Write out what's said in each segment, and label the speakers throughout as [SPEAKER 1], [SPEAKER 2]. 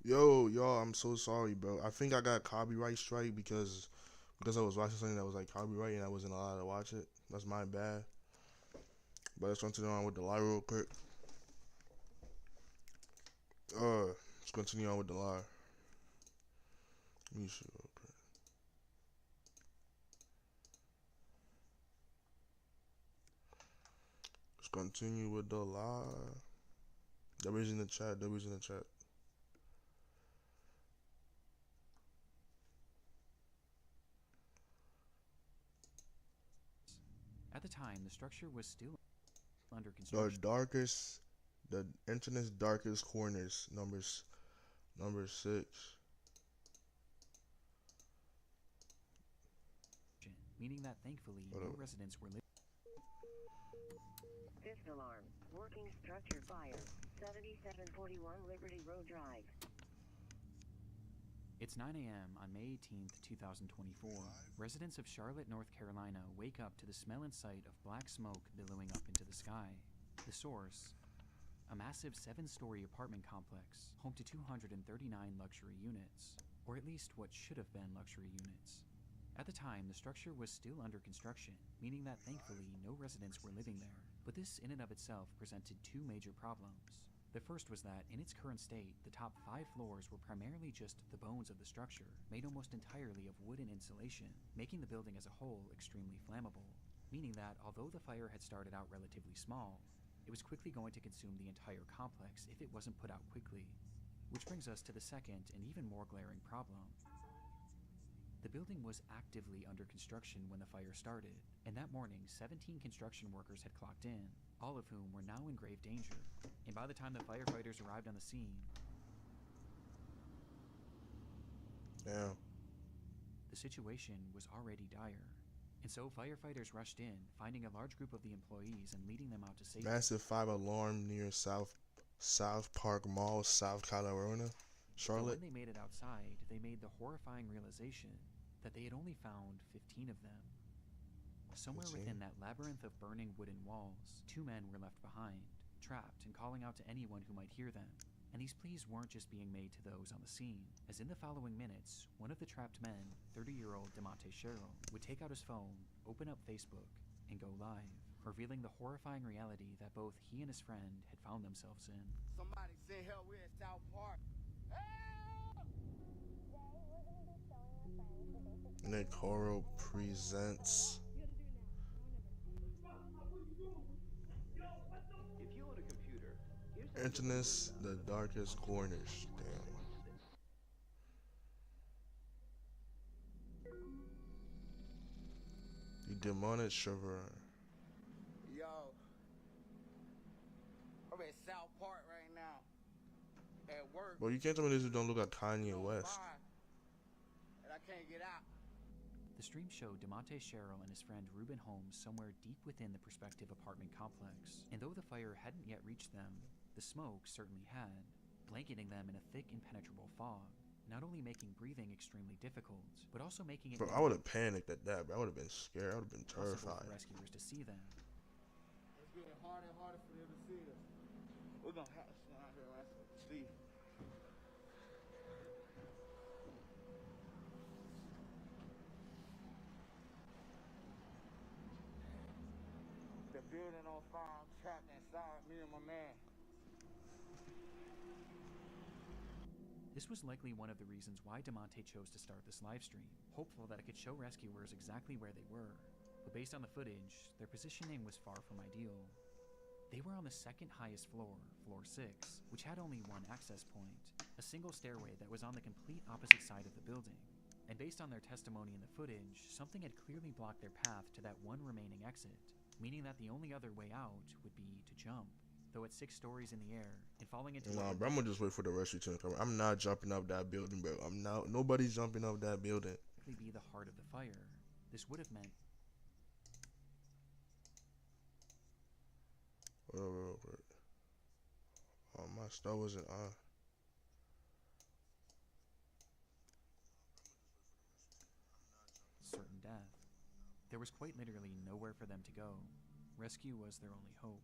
[SPEAKER 1] Yo, y'all, I'm so sorry, bro. I think I got copyright strike because I was watching something that was like copyright and I wasn't allowed to watch it. That's my bad. But let's continue on with the lie real quick. Let's continue on with the lie. Let me see real quick. Let's continue with the lie. W's in the chat. W's in the chat.
[SPEAKER 2] At the time, the structure was still under
[SPEAKER 1] The
[SPEAKER 2] construction.
[SPEAKER 1] darkest, the internet's darkest corners. Number 6.
[SPEAKER 2] Meaning that thankfully
[SPEAKER 1] Hold
[SPEAKER 2] no
[SPEAKER 1] up.
[SPEAKER 2] residents were living.
[SPEAKER 3] Fifth alarm. Working structure fire. 7741 Liberty Road Drive.
[SPEAKER 2] It's 9 a.m. on May 18th, 2024. Residents of Charlotte, North Carolina wake up to the smell and sight of black smoke billowing up into the sky. The source, a massive 7-story apartment complex home to 239 luxury units, or at least what should have been luxury units. At the time, the structure was still under construction, meaning that thankfully no residents were living there. But this in and of itself presented two major problems. The first was that, in its current state, the top 5 floors were primarily just the bones of the structure, made almost entirely of wooden insulation, making the building as a whole extremely flammable. Meaning that, although the fire had started out relatively small, it was quickly going to consume the entire complex if it wasn't put out quickly. Which brings us to the second and even more glaring problem. The building was actively under construction when the fire started, and that morning 17 construction workers had clocked in, all of whom were now in grave danger. And by the time the firefighters arrived on the scene,
[SPEAKER 1] Damn.
[SPEAKER 2] the situation was already dire. And so firefighters rushed in, finding a large group of the employees and leading them out to safety.
[SPEAKER 1] Massive 5 alarm near South Park Mall, South Carolina,
[SPEAKER 2] But when
[SPEAKER 1] Charlotte.
[SPEAKER 2] they made it outside, they made the horrifying realization that they had only found 15 of them. Somewhere
[SPEAKER 1] 15.
[SPEAKER 2] within that labyrinth of burning wooden walls, 2 men were left behind, trapped and calling out to anyone who might hear them. And these pleas weren't just being made to those on the scene, as in the following minutes, one of the trapped men, 30-year-old DeMonte Sherrill, would take out his phone, open up Facebook, and go live, revealing the horrifying reality that both he and his friend had found themselves in.
[SPEAKER 4] Somebody send help, we're in South Park.
[SPEAKER 1] Nick Coro presents.
[SPEAKER 5] If you own a computer, here's how
[SPEAKER 1] Internet's the darkest corners. Damn. The demonic shiver.
[SPEAKER 4] Yo, I'm at South Park right now. At work.
[SPEAKER 1] Bro, you can't tell me this dude don't look like Kanye
[SPEAKER 4] On
[SPEAKER 1] West.
[SPEAKER 4] fire, and I can't get out.
[SPEAKER 2] The stream showed DeMonte Sherrill and his friend Reuben Holmes somewhere deep within the prospective apartment complex, and though the fire hadn't yet reached them, the smoke certainly had, blanketing them in a thick, impenetrable fog, not only making breathing extremely difficult, but also making it
[SPEAKER 1] Bro, I would have panicked at that, bro. I would have been scared. I would have been
[SPEAKER 2] impossible
[SPEAKER 1] terrified.
[SPEAKER 2] for rescuers to see them.
[SPEAKER 4] It's getting harder and harder for them to see us. We're gonna have to stand out here and see. The building on fire, I'm trapped inside, me and my man.
[SPEAKER 2] This was likely one of the reasons why DeMonte chose to start this livestream, hopeful that it could show rescuers exactly where they were. But based on the footage, their positioning was far from ideal. They were on the second highest floor, floor 6, which had only one access point, a single stairway that was on the complete opposite side of the building. And based on their testimony in the footage, something had clearly blocked their path to that one remaining exit, meaning that the only other way out would be to jump. Though at 6 stories in the air and falling into
[SPEAKER 1] Nah, bro, I'm gonna just wait for the rescue team to come. I'm not jumping up that building, bro. I'm not. Nobody's jumping up that building.
[SPEAKER 2] likely be the heart of the fire. This would have meant
[SPEAKER 1] Wait. Oh, my stuff wasn't on.
[SPEAKER 2] certain death. There was quite literally nowhere for them to go. Rescue was their only hope.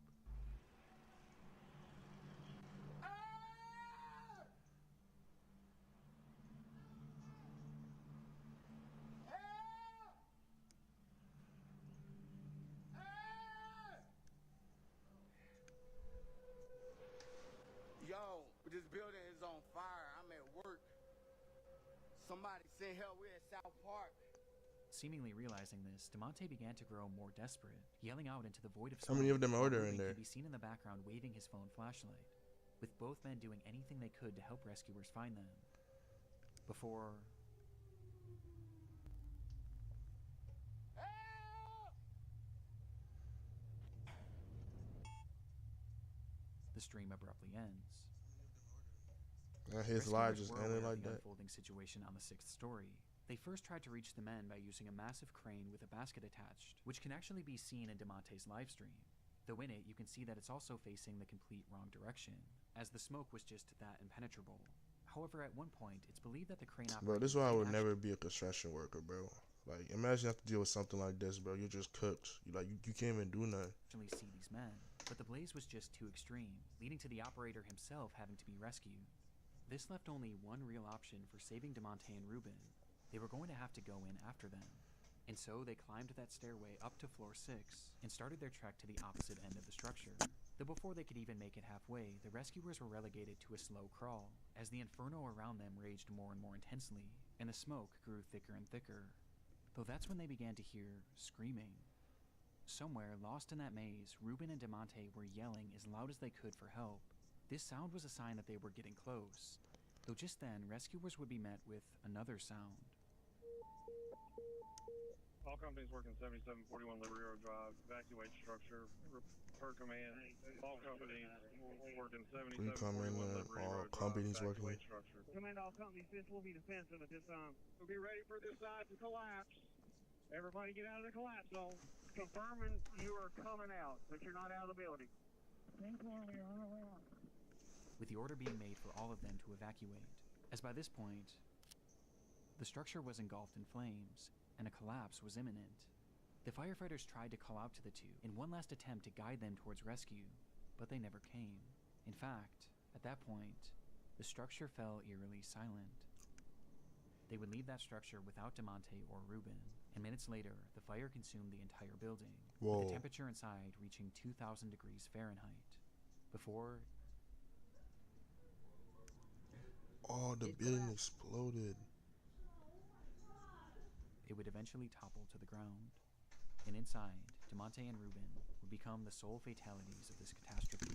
[SPEAKER 4] Somebody sent hereee at South Park.
[SPEAKER 2] Seemingly realizing this, DeMonte began to grow more desperate, yelling out into the void of
[SPEAKER 1] How many of them
[SPEAKER 2] while
[SPEAKER 1] are there in
[SPEAKER 2] Ruben
[SPEAKER 1] there?
[SPEAKER 2] could be seen in the background waving his phone flashlight, with both men doing anything they could to help rescuers find them. Before the stream abruptly ends.
[SPEAKER 1] His life
[SPEAKER 2] Rescuers
[SPEAKER 1] just
[SPEAKER 2] were
[SPEAKER 1] ended
[SPEAKER 2] aware
[SPEAKER 1] like
[SPEAKER 2] of the
[SPEAKER 1] that.
[SPEAKER 2] unfolding situation on the 6th story. They first tried to reach the men by using a massive crane with a basket attached, which can actually be seen in DeMonte's live stream. Though in it, you can see that it's also facing the complete wrong direction, as the smoke was just that impenetrable. However, at one point, it's believed that the crane operator
[SPEAKER 1] Bro, this is why I
[SPEAKER 2] did
[SPEAKER 1] would never be a construction worker, bro. Like, imagine you have to deal with something like this, bro. You're just cooked. You can't even do nothing.
[SPEAKER 2] actually see these men, but the blaze was just too extreme, leading to the operator himself having to be rescued. This left only one real option for saving DeMonte and Ruben. They were going to have to go in after them. And so they climbed that stairway up to floor 6 and started their trek to the opposite end of the structure. Though before they could even make it halfway, the rescuers were relegated to a slow crawl, as the inferno around them raged more and more intensely, and the smoke grew thicker and thicker. Though that's when they began to hear screaming. Somewhere lost in that maze, Ruben and DeMonte were yelling as loud as they could for help. This sound was a sign that they were getting close, though just then, rescuers would be met with another sound.
[SPEAKER 6] All companies working 7741 Liberty Road Drive, evacuate structure, per command. All companies working
[SPEAKER 1] We come in
[SPEAKER 6] 7741
[SPEAKER 1] there,
[SPEAKER 6] Liberty
[SPEAKER 1] all
[SPEAKER 6] Road Drive,
[SPEAKER 1] companies working.
[SPEAKER 6] evacuate structure.
[SPEAKER 7] Command all companies, this will be defensive at this time.
[SPEAKER 6] We'll be ready for this side to collapse.
[SPEAKER 7] Everybody get out of the collapse zone. Confirming you are coming out, but you're not out of the building.
[SPEAKER 2] With the order being made for all of them to evacuate, as by this point, the structure was engulfed in flames, and a collapse was imminent. The firefighters tried to call out to the two in one last attempt to guide them towards rescue, but they never came. In fact, at that point, the structure fell eerily silent. They would leave that structure without DeMonte or Ruben, and minutes later, the fire consumed the entire building, with
[SPEAKER 1] Whoa.
[SPEAKER 2] the temperature inside reaching 2,000 degrees Fahrenheit. Before
[SPEAKER 1] Oh, the building exploded.
[SPEAKER 2] it would eventually topple to the ground. And inside, DeMonte and Ruben would become the sole fatalities of this catastrophe.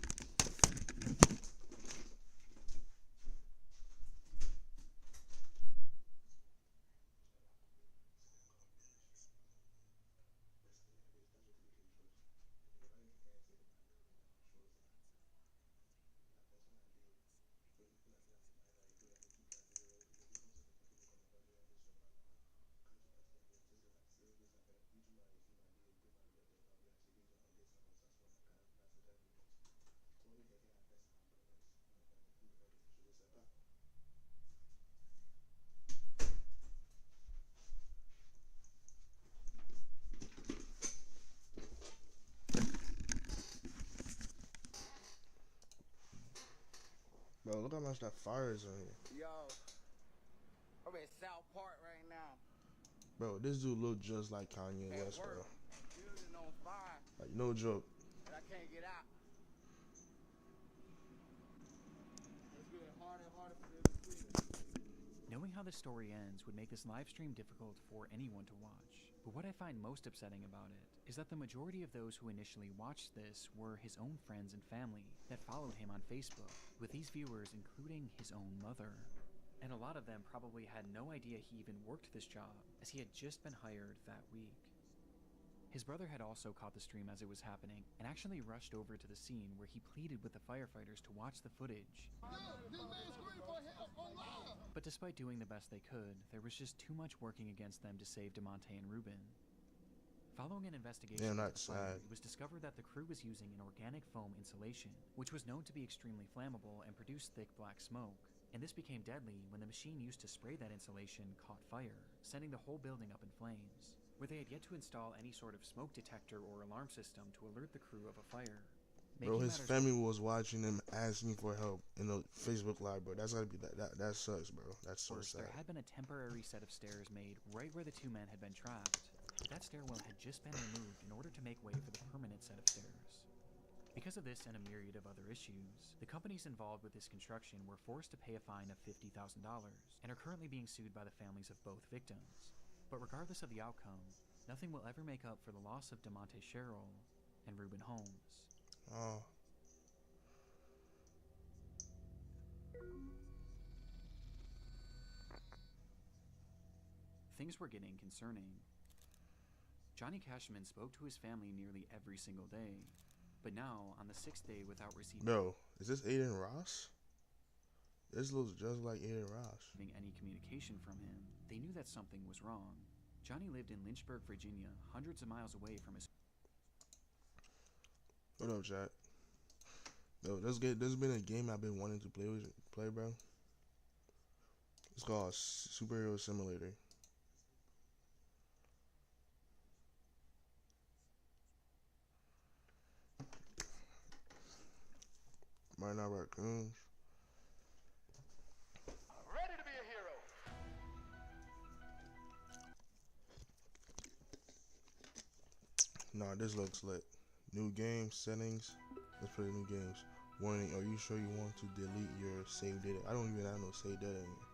[SPEAKER 1] Bro, look how much that fire is on here.
[SPEAKER 4] Yo, I'm at South Park right now.
[SPEAKER 1] Bro, this dude look just like Kanye
[SPEAKER 4] At
[SPEAKER 1] West, bro.
[SPEAKER 4] work, building on fire,
[SPEAKER 1] Like, no joke.
[SPEAKER 4] and I can't get out. It's getting harder and harder for them to see.
[SPEAKER 2] Knowing how the story ends would make this live stream difficult for anyone to watch. But what I find most upsetting about it is that the majority of those who initially watched this were his own friends and family that followed him on Facebook, with these viewers including his own mother. And a lot of them probably had no idea he even worked this job, as he had just been hired that week. His brother had also caught the stream as it was happening, and actually rushed over to the scene where he pleaded with the firefighters to watch the footage. But despite doing the best they could, there was just too much working against them to save DeMonte and Ruben. Following an investigation
[SPEAKER 1] Damn,
[SPEAKER 2] into
[SPEAKER 1] that's
[SPEAKER 2] the fire,
[SPEAKER 1] sad.
[SPEAKER 2] it was discovered that the crew was using an organic foam insulation, which was known to be extremely flammable and produce thick black smoke. And this became deadly when the machine used to spray that insulation caught fire, sending the whole building up in flames, where they had yet to install any sort of smoke detector or alarm system to alert the crew of a fire.
[SPEAKER 1] Bro,
[SPEAKER 2] Making
[SPEAKER 1] his
[SPEAKER 2] matters
[SPEAKER 1] family was watching him asking for help in the Facebook Live, bro. That's gotta be that sucks, bro. That's so
[SPEAKER 2] worse,
[SPEAKER 1] sad.
[SPEAKER 2] there had been a temporary set of stairs made right where the two men had been trapped. But that stairwell had just been removed in order to make way for the permanent set of stairs. Because of this and a myriad of other issues, the companies involved with this construction were forced to pay a fine of $50,000 and are currently being sued by the families of both victims. But regardless of the outcome, nothing will ever make up for the loss of DeMonte Sherrill and Reuben Holmes.
[SPEAKER 1] Oh.
[SPEAKER 2] Things were getting concerning. Johnny Cashman spoke to his family nearly every single day, but now, on the 6th day without receiving
[SPEAKER 1] Bro, is this Aiden Ross? This looks just like Aiden Ross.
[SPEAKER 2] any communication from him, they knew that something was wrong. Johnny lived in Lynchburg, Virginia, hundreds of miles away from his...
[SPEAKER 1] What up, chat? Yo, there's been a game I've been wanting to play, bro. It's called Superhero Simulator. Might not raccoons.
[SPEAKER 8] Ready to be a hero.
[SPEAKER 1] Nah, this looks lit. New game settings. Let's play new games. Warning: are you sure you want to delete your save data? I don't even have no save data in here.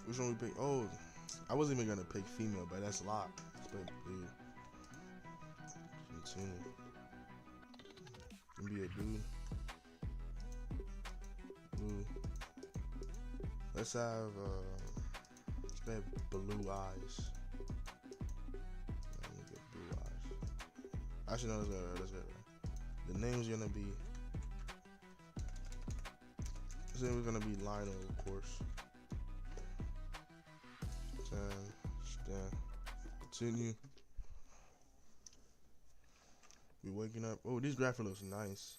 [SPEAKER 1] Which one we pick? Oh, I wasn't even gonna pick female, but that's locked. Let's play dude. Continue. Can be a dude. Blue. Let's have let's play blue eyes. Let me get blue eyes. Actually, no, let's get it right. The name's gonna be. His name is gonna be Lionel, of course. Stand. Continue. We waking up. Oh, these graphics looks nice.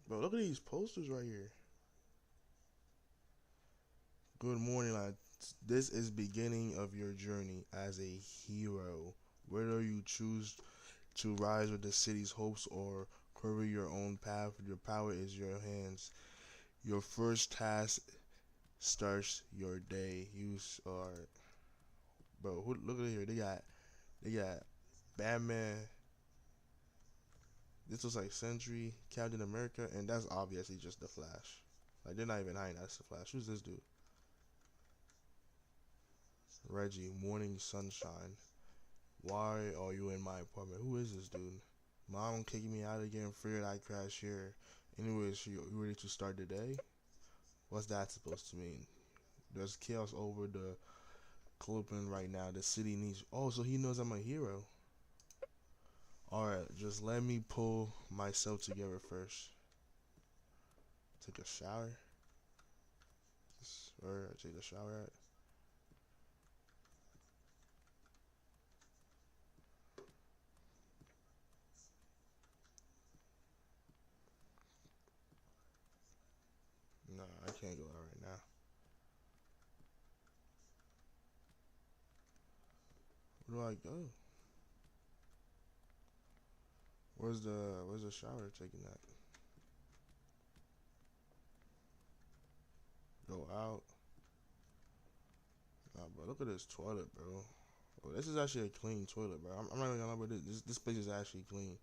[SPEAKER 1] Bro, look at these posters right here. Good morning, lads. This is beginning of your journey as a hero. Whether you choose to rise with the city's hopes or carve your own path, your power is your hands. Your first task starts your day. You are, bro. Look at here. They got Batman. This looks like Sentry, Captain America, and that's obviously just the Flash. Like, they're not even hiding that's the Flash. Who's this dude? Reggie, Morning Sunshine. Why are you in my apartment? Who is this dude? Mom kicking me out again, figured I'd crash here. Anyways, you ready to start the day? What's that supposed to mean? There's chaos over the Clopen right now. The city needs... Oh, so he knows I'm a hero. Alright, just let me pull myself together first. Take a shower. Where I take a shower at? Nah, I can't go out right now. Where do I go? Where's the shower taking that? Go out. Nah, bro, look at this toilet, bro. Oh, this is actually a clean toilet, bro. I'm not even gonna lie about this. This place is actually clean.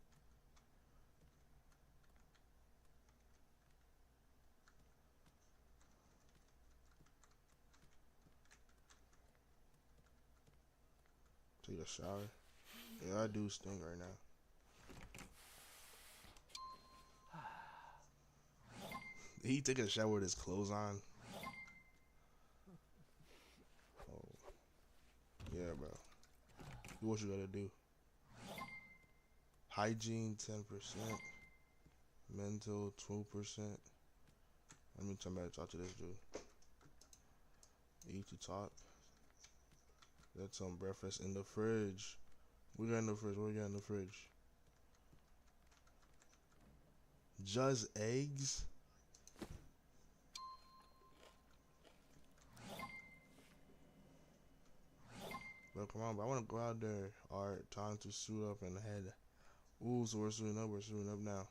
[SPEAKER 1] Take a shower. Yeah, I do stink right now. He take a shower with his clothes on. Oh, yeah, bro. Do what you gotta do. Hygiene 10%. Mental 12%. Let me turn back and talk to this dude. Eat to talk. That's some breakfast in the fridge. We got in the fridge. What we got in the fridge? Just eggs? Bro, come on, bro. I want to go out there. Alright, time to suit up and head. Ooh, so we're suiting up. We're suiting up now.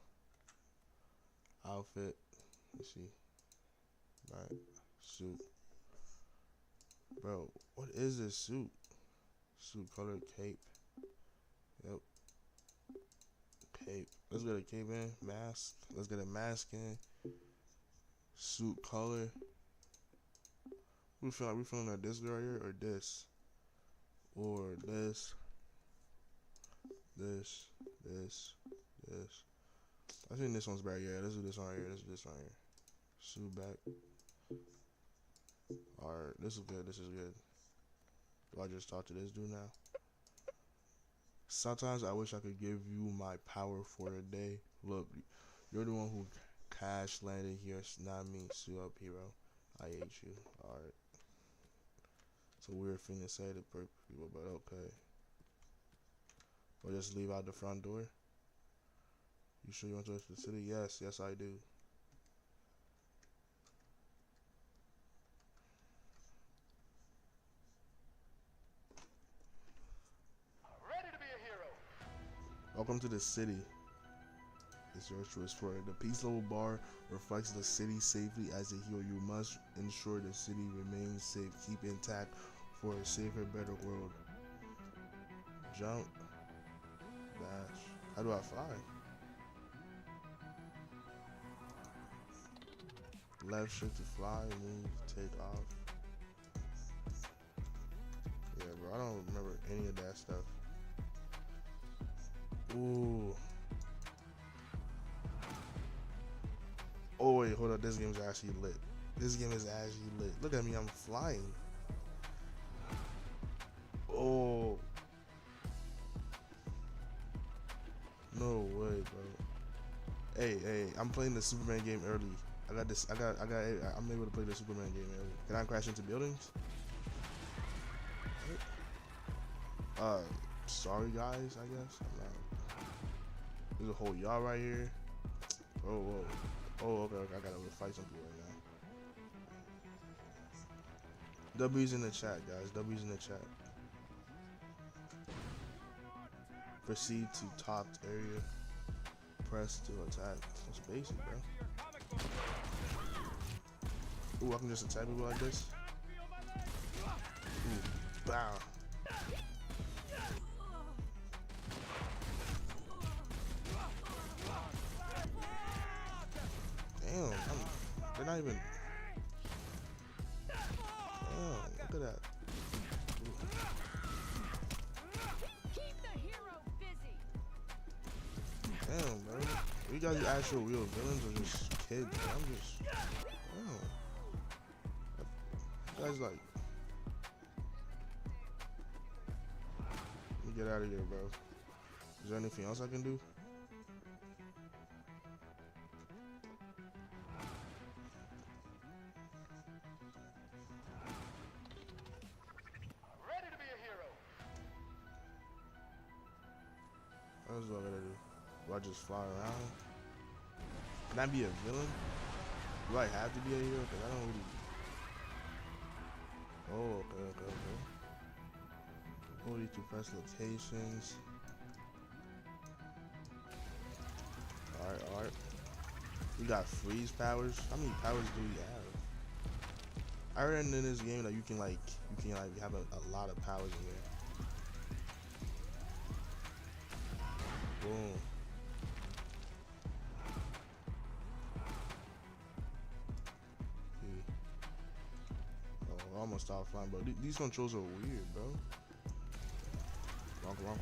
[SPEAKER 1] Outfit. Let's see. Alright, suit. Bro, what is this suit? Suit color, cape. Yep. Cape. Let's get a cape in. Mask. Let's get a mask in. Suit color. We feel like we feeling like this right here or this? Or this. This. I think this one's better. Yeah, let's do this one right here. Let's do this one right here. Suit back. Alright, this is good. This is good. Do I just talk to this dude now? Sometimes I wish I could give you my power for a day. Look, you're the one who crash landed here. It's not me. Suit up, hero. I hate you. Alright. It's a weird thing to say to people, but okay. Or just leave out the front door. You sure you want to go to the city? Yes, yes I do.
[SPEAKER 8] Ready to be a hero.
[SPEAKER 1] Welcome to the city. It's your choice for it. The peace level bar reflects the city safely. As a hero, you must ensure the city remains safe. Keep intact for a safer, better world. Jump. Dash. How do I fly? Left shift to fly, move, take off. Yeah, bro, I don't remember any of that stuff. Ooh. Oh wait, hold up. This game is actually lit. This game is actually lit. Look at me, I'm flying. Oh. No way, bro. Hey, I'm playing the Superman game early. I'm able to play the Superman game early. Can I crash into buildings? Sorry guys, I guess. I'm not. There's a whole yard right here. Oh, whoa. Oh, okay, I gotta fight some people right now. W's in the chat, guys. W's in the chat. Proceed to topped area. Press to attack. That's basic, bro. Ooh, I can just attack people like this. Ooh, bow. Damn, they're not even. Damn, look at that.
[SPEAKER 9] Keep the hero busy.
[SPEAKER 1] Damn, bro. Are you guys actual real villains or just kids? Man? I'm just. Damn. You guys like. Let me get out of here, bro. Is there anything else I can do?
[SPEAKER 8] Ready to be a hero.
[SPEAKER 1] That's what I gotta do. Do I just fly around? Can I be a villain? Do I have to be a hero? Because I don't really. Oh, okay. Ability to press locations. Alright. We got freeze powers. How many powers do we have? I read in this game that you can have a lot of powers in there. Boom. Oh, I almost stopped flying, bro. These controls are weird, bro. Walk.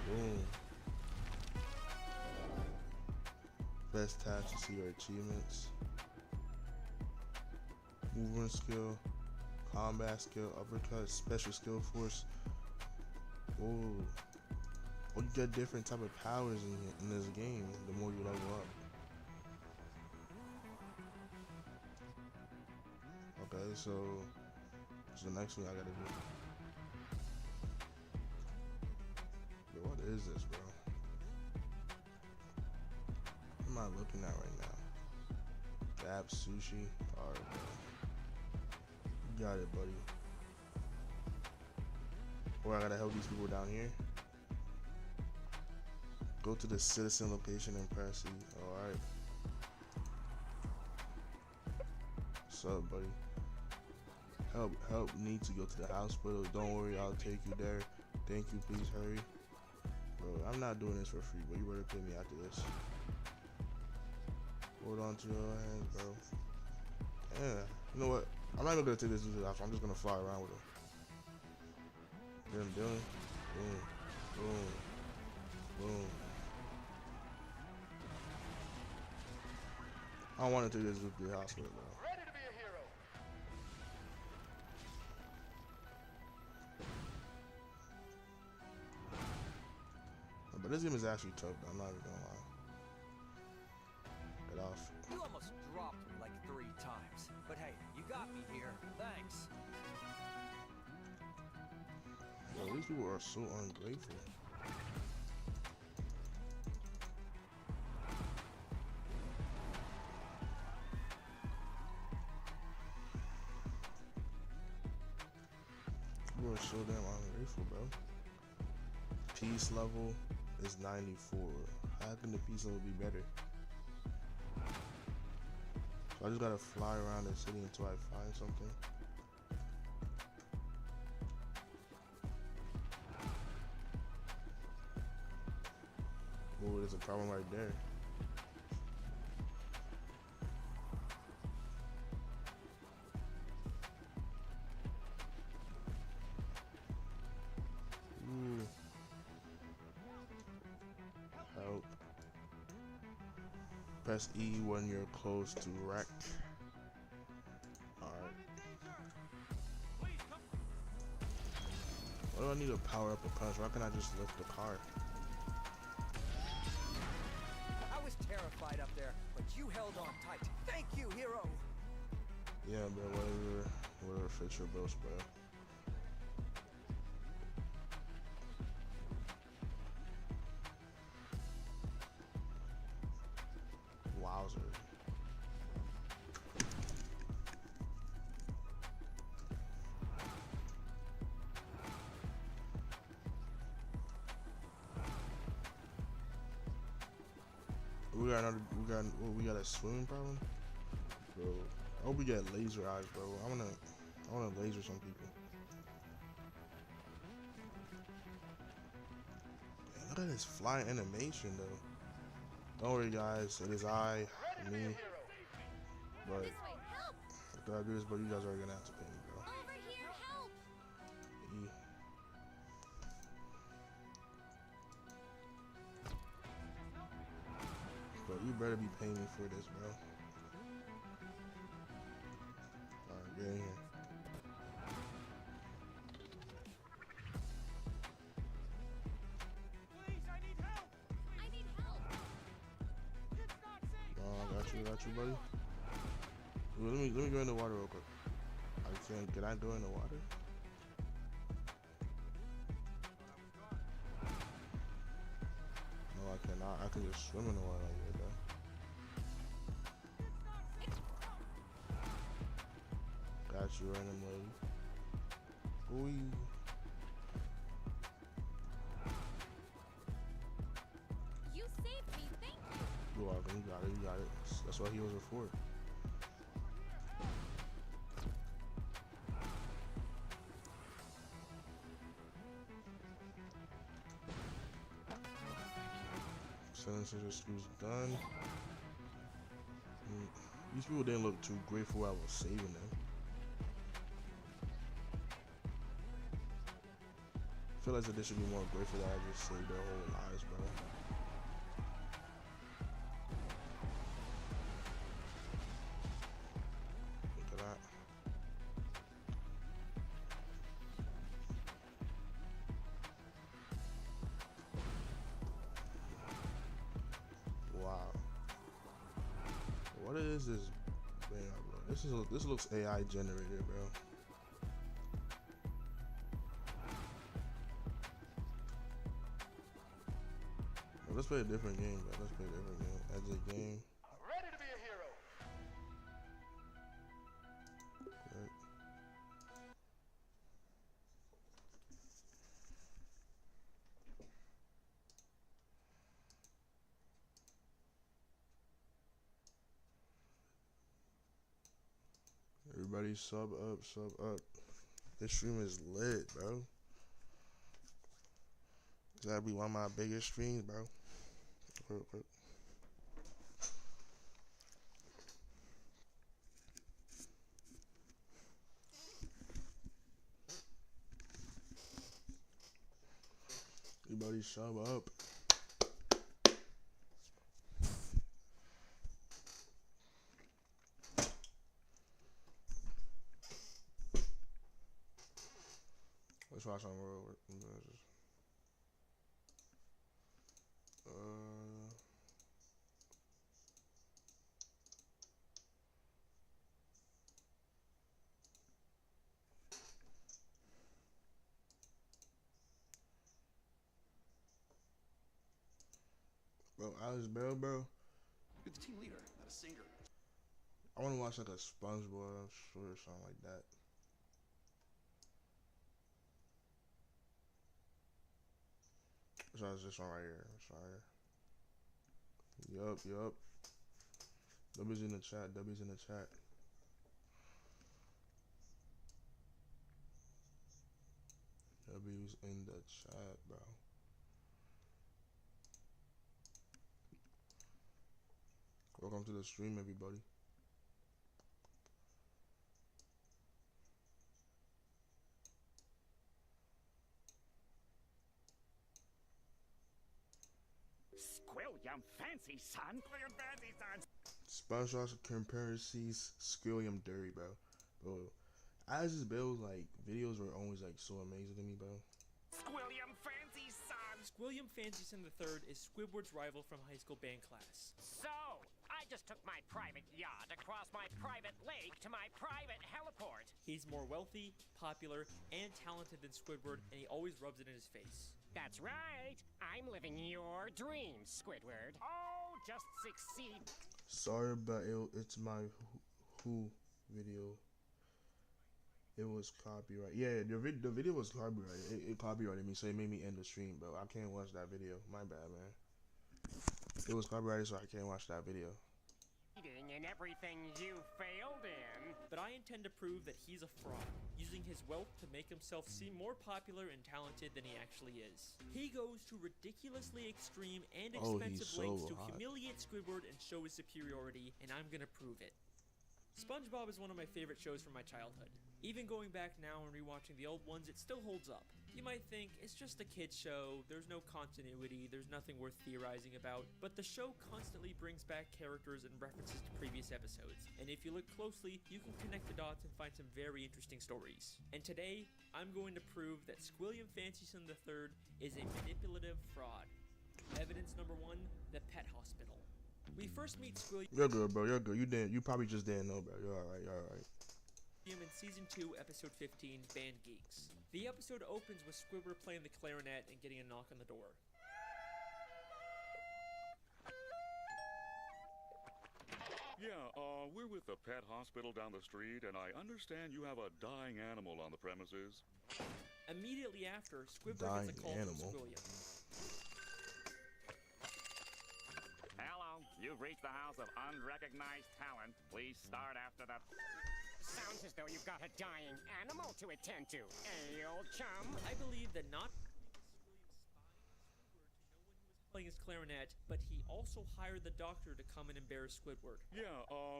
[SPEAKER 1] Boom. Best tabs to see your achievements. Movement skill, combat skill, uppercut, special skill force. Oh, you get different type of powers in this game. The more you level up. Okay, so what's the next thing I gotta do? Yo, what is this, bro? What am I looking at right now? Gap sushi. Alright, bro. You got it, buddy. Or I gotta help these people down here. Go to the citizen location and press E. Alright. What's up, buddy? Help need to go to the hospital. Don't worry, I'll take you there. Thank you, please hurry. Bro, I'm not doing this for free, but you better pay me after this. Hold on to your hands, bro. Yeah, you know what? I'm not even gonna take this dude to the hospital. I'm just gonna fly around with him. Get him doing. Boom. Boom. Boom. I don't want to take this dude to the hospital, bro.
[SPEAKER 8] Ready to be a hero.
[SPEAKER 1] But this game is actually tough, though. I'm not even gonna lie. Get off.
[SPEAKER 10] You almost dropped me like 3 times. But hey, you got me here. Thanks.
[SPEAKER 1] Bro, these people are so ungrateful. People are so damn ungrateful, bro. Peace level is 94. How can the peace level be better? So I just gotta fly around the city until I find something. Oh, there's a problem right there. Ooh. Help. Press E when you're close to wreck. Alright. Why do I need to power up a punch? Why can't I just lift the car?
[SPEAKER 10] I was terrified up there, but you held on tight. Thank you, hero.
[SPEAKER 1] Yeah, bro, whatever fits your bills, bro. Wowzer. We got a swimming problem? Bro, I hope we get laser eyes, bro. I wanna laser some people. Man, look at this flying animation, though. Don't worry, guys. It is me. But
[SPEAKER 9] This way, help!
[SPEAKER 1] after I do this, bro, you guys are gonna have to pay me, bro.
[SPEAKER 9] Over here, help!
[SPEAKER 1] E. Bro, you better be paying me for this, bro. Alright, get in here.
[SPEAKER 9] Please, I need help! I need help! It's not safe!
[SPEAKER 1] I got you, buddy. Well, let me go in the water real quick. Can I go in the water? No, I cannot. I can just swim in the water like that, though. Got you, random lady. Ooh.
[SPEAKER 9] You saved me, thank you!
[SPEAKER 1] You're welcome. You got it. That's what heroes are for. Silencer screws done. These people didn't look too grateful I was saving them. I feel like they should be more grateful that I just saved their whole lives, bro. Look at that. Wow. What is this? Man, bro. This looks AI generated, bro. Let's play a different game, bro. Let's play a different game. As a game.
[SPEAKER 8] Ready to be a hero.
[SPEAKER 1] Right. Everybody sub up, sub up. This stream is lit, bro. That'll be one of my biggest streams, bro. Quick. Everybody sub up. Let's watch some real. Bro, Alex Bell, bro.
[SPEAKER 11] You're the team leader, not a singer.
[SPEAKER 1] I want to watch like a SpongeBob show or something like that. So it's this one right here. This one right here. Yup. W's in the chat. W's in the chat. W's in the chat, bro. Welcome to the stream, everybody.
[SPEAKER 7] Squilliam fancy, son. Squilliam fancy, son.
[SPEAKER 1] SpongeBob comparisons, Squilliam dirty, bro. Bro, Alex Bell's like videos were always like so amazing to me, bro.
[SPEAKER 7] Squilliam fancy, son.
[SPEAKER 12] Squilliam Fancyson III is Squidward's rival from high school band class.
[SPEAKER 7] So, I just took my private yacht across my private lake to my private heliport.
[SPEAKER 12] He's more wealthy, popular, and talented than Squidward, and he always rubs it in his face.
[SPEAKER 7] That's right. I'm living your dreams, Squidward. Oh, just succeed.
[SPEAKER 1] Sorry, but it's my who video. It was copyright. Yeah, the video was copyright. It copyrighted me, so it made me end the stream, bro. I can't watch that video. My bad, man. It was copyrighted, so I can't watch that video.
[SPEAKER 7] In everything you failed in.
[SPEAKER 12] But I intend to prove that he's a fraud, using his wealth to make himself seem more popular and talented than he actually is. He goes to ridiculously extreme and expensive lengths to humiliate Squidward and show his superiority, and I'm gonna prove it. SpongeBob is one of my favorite shows from my childhood. Even going back now and rewatching the old ones, it still holds up. You might think, it's just a kid's show, there's no continuity, there's nothing worth theorizing about, but the show constantly brings back characters and references to previous episodes, and if you look closely, you can connect the dots and find some very interesting stories. And today, I'm going to prove that Squilliam Fancyson III is a manipulative fraud. Evidence number 1, the pet hospital. We first meet Squilliam.
[SPEAKER 1] You're good, bro. You're good. You probably just didn't know, bro. You're alright. You're alright.
[SPEAKER 12] In season 2, episode 15, Band Geeks. The episode opens with Squidward playing the clarinet and getting a knock on the door.
[SPEAKER 13] Yeah, we're with the pet hospital down the street, and I understand you have a dying animal on the premises.
[SPEAKER 12] Immediately after, Squidward gets a call from Squilliam.
[SPEAKER 7] Hello, you've reached the house of unrecognized talent. Please start after the... Sounds as though you've got a dying animal to attend to, eh, old chum?
[SPEAKER 12] I believe that not playing his clarinet, but he also hired the doctor to come and embarrass Squidward.
[SPEAKER 13] Yeah,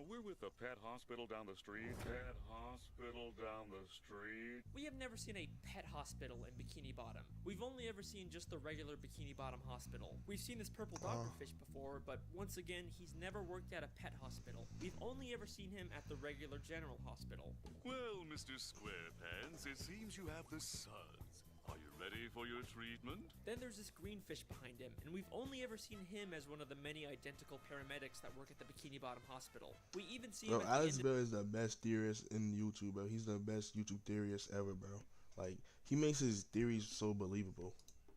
[SPEAKER 13] we're with the pet hospital down the street. Pet hospital down the street.
[SPEAKER 12] We have never seen a pet hospital in Bikini Bottom. We've only ever seen just the regular Bikini Bottom hospital. We've seen this purple dogfish before, but once again, he's never worked at a pet hospital. We've only ever seen him at the regular general hospital.
[SPEAKER 13] Well, Mr. Squarepants, it seems you have the suds. Are you ready for your treatment?
[SPEAKER 12] Then there's this green fish behind him, and we've only ever seen him as one of the many identical paramedics that work at the Bikini Bottom Hospital. We even see him at
[SPEAKER 1] Alex Bell is the best theorist in YouTube, bro. He's the best YouTube theorist ever, bro. Like, he makes his theories so believable.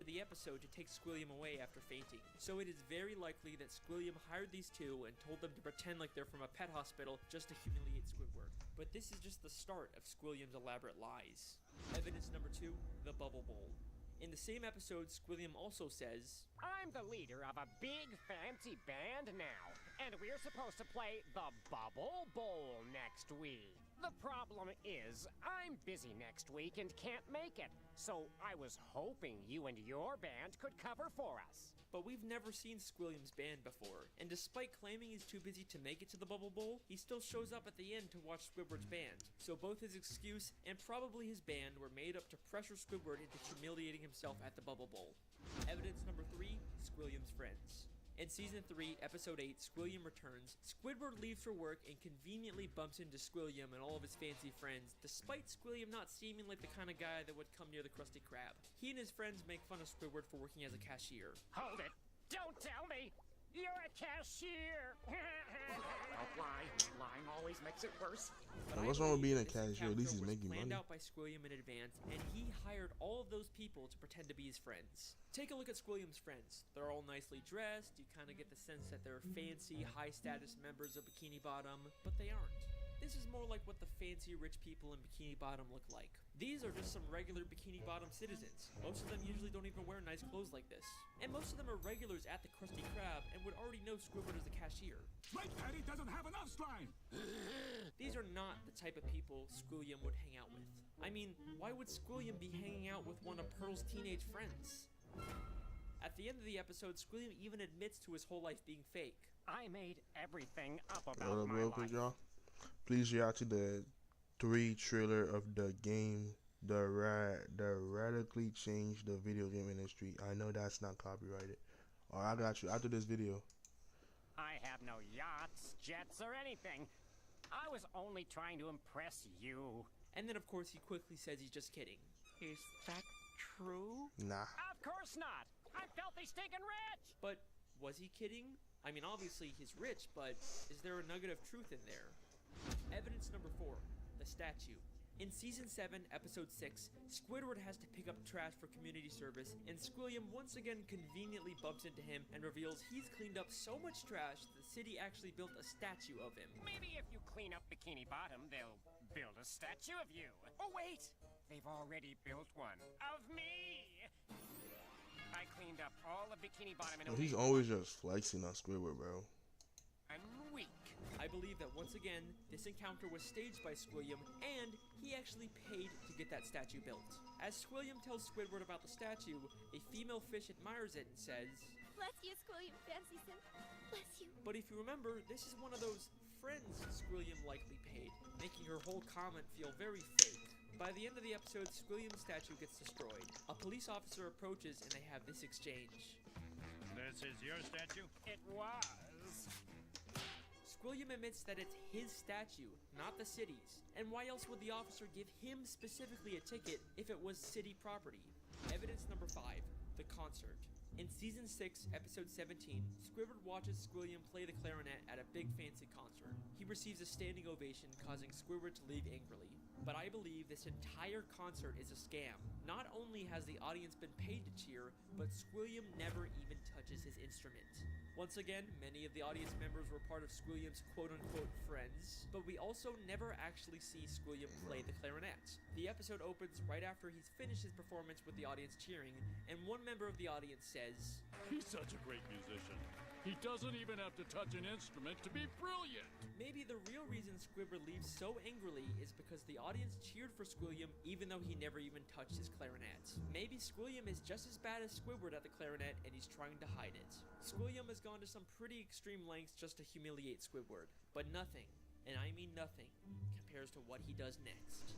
[SPEAKER 12] The episode to take Squilliam away after fainting. So it is very likely that Squilliam hired these two and told them to pretend like they're from a pet hospital just to humiliate Squidward. But this is just the start of Squilliam's elaborate lies. Evidence number 2, the Bubble Bowl. In the same episode, Squilliam also says,
[SPEAKER 7] I'm the leader of a big fancy band now, and we're supposed to play the Bubble Bowl next week. The problem is, I'm busy next week and can't make it. So I was hoping you and your band could cover for us.
[SPEAKER 12] But we've never seen Squilliam's band before, and despite claiming he's too busy to make it to the Bubble Bowl, he still shows up at the end to watch Squidward's band. So both his excuse and probably his band were made up to pressure Squidward into humiliating himself at the Bubble Bowl. Evidence number 3, Squilliam's friends. In Season 3, Episode 8, Squilliam returns. Squidward leaves for work and conveniently bumps into Squilliam and all of his fancy friends, despite Squilliam not seeming like the kind of guy that would come near the Krusty Krab. He and his friends make fun of Squidward for working as a cashier.
[SPEAKER 7] Hold it! Don't tell me! You're a cashier! Don't lie. Lying always makes it worse.
[SPEAKER 1] Now, what's wrong with being a cashier? At least he's making money.
[SPEAKER 12] Planned out by Squilliam in advance, and he hired all of those people to pretend to be his friends. Take a look at Squilliam's friends. They're all nicely dressed. You kind of get the sense that they're fancy, high-status members of Bikini Bottom, but they aren't. This is more like what the fancy rich people in Bikini Bottom look like. These are just some regular Bikini Bottom citizens. Most of them usually don't even wear nice clothes like this. And most of them are regulars at the Krusty Krab and would already know Squidward as a cashier.
[SPEAKER 14] My daddy doesn't have enough slime!
[SPEAKER 12] These are not the type of people Squilliam would hang out with. I mean, why would Squilliam be hanging out with one of Pearl's teenage friends? At the end of the episode, Squilliam even admits to his whole life being fake.
[SPEAKER 7] I made everything up about my
[SPEAKER 1] real quick, y'all. Please react to the 3 trailer of the game that radically changed the video game industry. I know that's not copyrighted. Alright, I got you. After this video.
[SPEAKER 7] I have no yachts, jets, or anything. I was only trying to impress you.
[SPEAKER 12] And then, of course, he quickly says he's just kidding.
[SPEAKER 7] Is that true?
[SPEAKER 1] Nah.
[SPEAKER 7] Of course not. I'm filthy stinking rich.
[SPEAKER 12] But was he kidding? I mean, obviously he's rich, but is there a nugget of truth in there? Evidence number 4, the statue. In Season 7, Episode 6, Squidward has to pick up trash for community service, and Squilliam once again conveniently bumps into him and reveals he's cleaned up so much trash that the city actually built a statue of him.
[SPEAKER 7] Maybe if you clean up Bikini Bottom, they'll build a statue of you. Oh wait, they've already built one of me. I cleaned up all of Bikini Bottom in a week.
[SPEAKER 1] He's always just flexing on Squidward, bro.
[SPEAKER 7] A week.
[SPEAKER 12] I believe that once again, this encounter was staged by Squilliam, and he actually paid to get that statue built. As Squilliam tells Squidward about the statue, a female fish admires it and says,
[SPEAKER 9] "Bless you, Squilliam Fancyson. Bless you."
[SPEAKER 12] But if you remember, this is one of those friends Squilliam likely paid, making her whole comment feel very fake. By the end of the episode, Squilliam's statue gets destroyed. A police officer approaches and they have this exchange.
[SPEAKER 15] "This is your statue?"
[SPEAKER 7] It was.
[SPEAKER 12] Squilliam admits that it's his statue, not the city's. And why else would the officer give him specifically a ticket if it was city property? Evidence number 5, the concert. In Season 6, Episode 17, Squidward watches Squilliam play the clarinet at a big fancy concert. He receives a standing ovation, causing Squidward to leave angrily. But I believe this entire concert is a scam. Not only has the audience been paid to cheer, but Squilliam never even touches his instrument. Once again, many of the audience members were part of Squilliam's quote-unquote friends, but we also never actually see Squilliam play the clarinet. The episode opens right after he's finished his performance with the audience cheering, and one member of the audience says,
[SPEAKER 15] "He's such a great musician. He doesn't even have to touch an instrument to be brilliant."
[SPEAKER 12] Maybe the real reason Squidward leaves so angrily is because the audience cheered for Squilliam even though he never even touched his clarinet. Maybe Squilliam is just as bad as Squidward at the clarinet and he's trying to hide it. Squilliam has gone to some pretty extreme lengths just to humiliate Squidward, but nothing, and I mean nothing, compares to what he does next.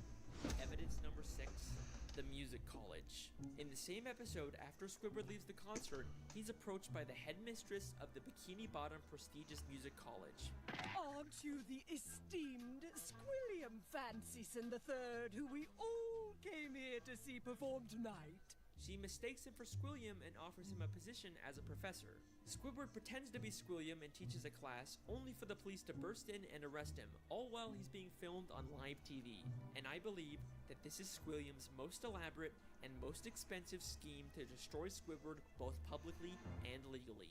[SPEAKER 12] Evidence number 6. The Music College. In the same episode, after Squidward leaves the concert, he's approached by the headmistress of the Bikini Bottom prestigious music college.
[SPEAKER 16] "Aren't you the esteemed Squilliam Fancyson III, who we all came here to see perform tonight?"
[SPEAKER 12] She mistakes him for Squilliam and offers him a position as a professor. Squidward pretends to be Squilliam and teaches a class, only for the police to burst in and arrest him, all while he's being filmed on live TV. And I believe that this is Squilliam's most elaborate and most expensive scheme to destroy Squidward both publicly and legally.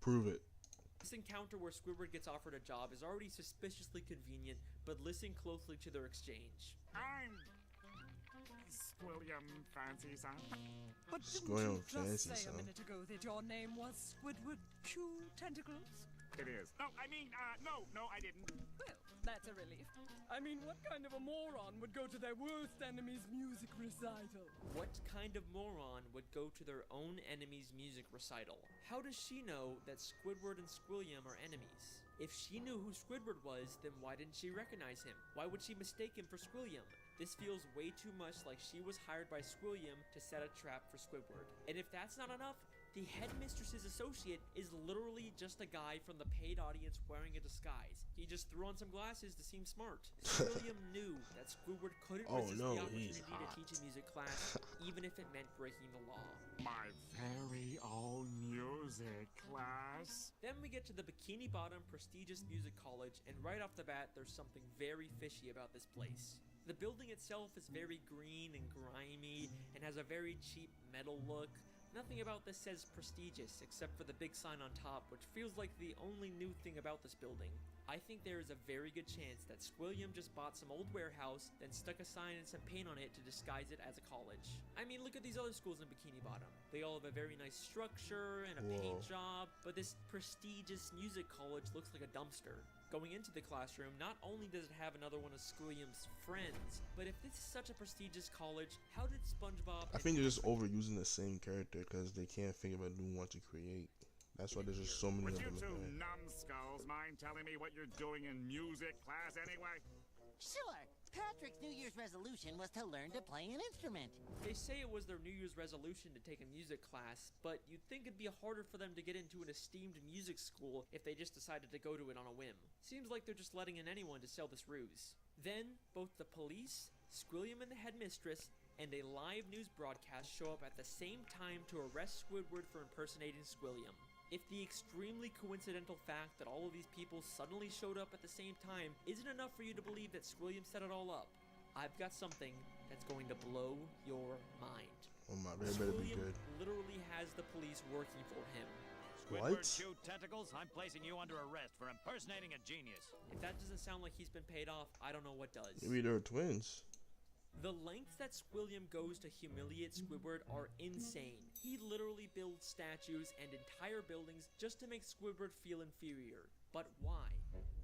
[SPEAKER 1] Prove it.
[SPEAKER 12] This encounter where Squidward gets offered a job is already suspiciously convenient, but listen closely to their exchange.
[SPEAKER 17] "I'm Squilliam Fancyson."
[SPEAKER 16] "But didn't you just say a minute ago that your name was Squidward Q Tentacles?"
[SPEAKER 7] It is. No, I mean, no, I didn't.
[SPEAKER 16] Well, that's a relief. I mean, what kind of a moron would go to their worst enemy's music recital?
[SPEAKER 12] What kind of moron would go to their own enemy's music recital? How does she know that Squidward and Squilliam are enemies? If she knew who Squidward was, then why didn't she recognize him? Why would she mistake him for Squilliam? This feels way too much like she was hired by Squilliam to set a trap for Squidward. And if that's not enough, the headmistress's associate is literally just a guy from the paid audience wearing a disguise. He just threw on some glasses to seem smart. Squilliam knew that Squidward couldn't resist the opportunity to teach a music class, even if it meant breaking the law.
[SPEAKER 7] My very own music class.
[SPEAKER 12] Then we get to the Bikini Bottom prestigious music college, and right off the bat, there's something very fishy about this place. The building itself is very green and grimy, and has a very cheap metal look. Nothing about this says prestigious, except for the big sign on top, which feels like the only new thing about this building. I think there is a very good chance that Squilliam just bought some old warehouse, then stuck a sign and some paint on it to disguise it as a college. I mean, look at these other schools in Bikini Bottom. They all have a very nice structure and a paint job, but this prestigious music college looks like a dumpster. Going into the classroom, not only does it have another one of Squilliam's friends, but if this is such a prestigious college, how did SpongeBob...
[SPEAKER 1] I think they're just overusing the same character because they can't think of a new one to create. That's why there's just so many of them.
[SPEAKER 7] Would you two numbskulls mind telling me what you're doing in music class anyway?
[SPEAKER 17] Sure. Patrick's New Year's resolution was to learn to play an instrument.
[SPEAKER 12] They say it was their New Year's resolution to take a music class, but you'd think it'd be harder for them to get into an esteemed music school if they just decided to go to it on a whim. Seems like they're just letting in anyone to sell this ruse. Then, both the police, Squilliam and the headmistress, and a live news broadcast show up at the same time to arrest Squidward for impersonating Squilliam. If the extremely coincidental fact that all of these people suddenly showed up at the same time isn't enough for you to believe that Squilliam set it all up, I've got something that's going to blow your mind.
[SPEAKER 1] Oh my, that better be good.
[SPEAKER 12] Literally has the police working for him.
[SPEAKER 1] What?
[SPEAKER 18] Squidward shoot tentacles, I'm placing you under arrest for impersonating a genius.
[SPEAKER 12] If that doesn't sound like he's been paid off, I don't know what does.
[SPEAKER 1] Maybe they're twins.
[SPEAKER 12] The lengths that Squilliam goes to humiliate Squidward are insane. He literally builds statues and entire buildings just to make Squidward feel inferior. But why?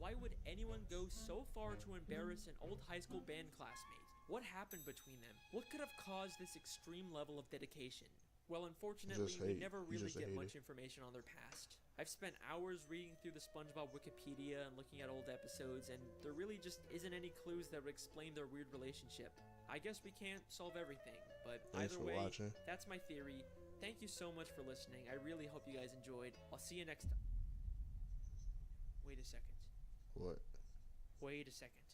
[SPEAKER 12] Why would anyone go so far to embarrass an old high school band classmate? What happened between them? What could have caused this extreme level of dedication? Well, unfortunately, we never really get much information on their past. I've spent hours reading through the SpongeBob Wikipedia and looking at old episodes, and there really just isn't any clues that would explain their weird relationship. I guess we can't solve everything, but either way, that's my theory. Thank you so much for listening. I really hope you guys enjoyed. I'll see you next time. Wait a second.
[SPEAKER 1] What?
[SPEAKER 12] Wait a second.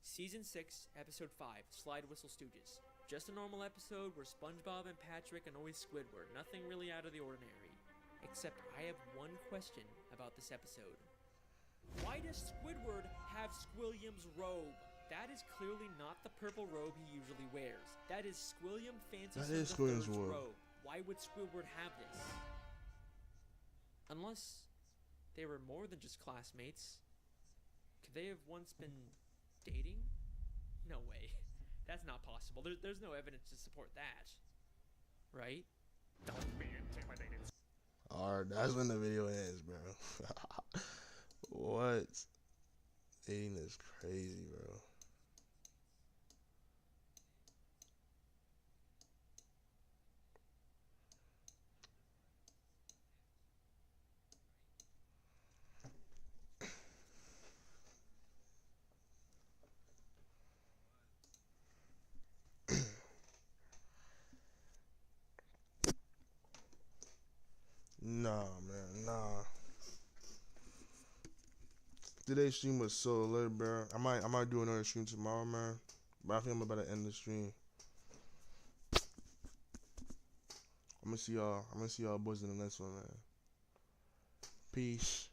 [SPEAKER 12] Season 6, Episode 5, Slide Whistle Stooges. Just a normal episode where SpongeBob and Patrick annoy Squidward. Nothing really out of the ordinary. Except I have one question about this episode. Why does Squidward have Squilliam's robe? That is clearly not the purple robe he usually wears. That is Squilliam Fancy Squilliam's robe. Why would Squidward have this? Unless they were more than just classmates. Could they have once been dating? No way. That's not possible. There's no evidence to support that. Right?
[SPEAKER 7] Don't be intimidated.
[SPEAKER 1] Alright, that's when the video ends, bro. What? Dating is crazy, bro. Nah, man, nah. Today's stream was so lit, bro. I might do another stream tomorrow, man. But I think I'm about to end the stream. I'm gonna see y'all boys in the next one, man. Peace.